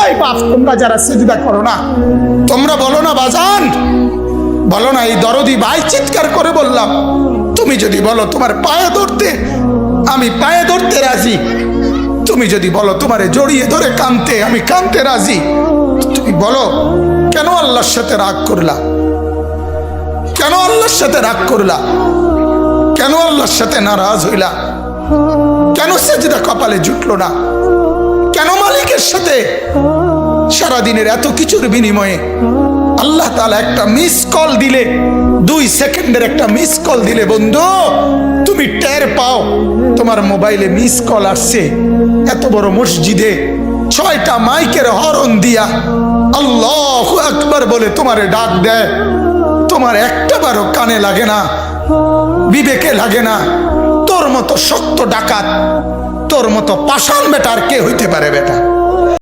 এই বাপ, তোমরা যারা সিজদা করো না, তোমরা বলো না বাজান, বলো না, এই দরদি ভাই চিৎকার করে বললাম, তুমি যদি বলো তোমার পায়ে ধরতে, আমি পায়ে ধরতে রাজি। তুমি যদি বলো তোমারে জড়িয়ে ধরে কাঁদতে, আমি কাঁদতে রাজি। তুমি বলো কেন আল্লাহর সাথে রাগ করলা? কেন আল্লাহর সাথে রাগ করলা? কেন আল্লাহর সাথে নারাজ হইলা? কেন সেজদা কপালে জুটলো না? কেন মালিকের সাথে সারাদিনের এত কিছুর বিনিময়ে আল্লাহ তাআলা একটা মিস কল দিলে, 2 সেকেন্ডের একটা মিস কল দিলে বন্ধু তুমি টের পাও তোমার মোবাইলে মিস কল আসছে। এত বড় মসজিদে 6টা মাইকের হরন দিয়া আল্লাহু আকবার বলে তোমারে ডাক দেয়, তোমার একটাবারও কানে লাগে না, বিবেকে লাগে না। তোর মতো সত্য ডাকাত, তোর মতো পাষাণ বেটা আর কে হইতে পারে বেটা?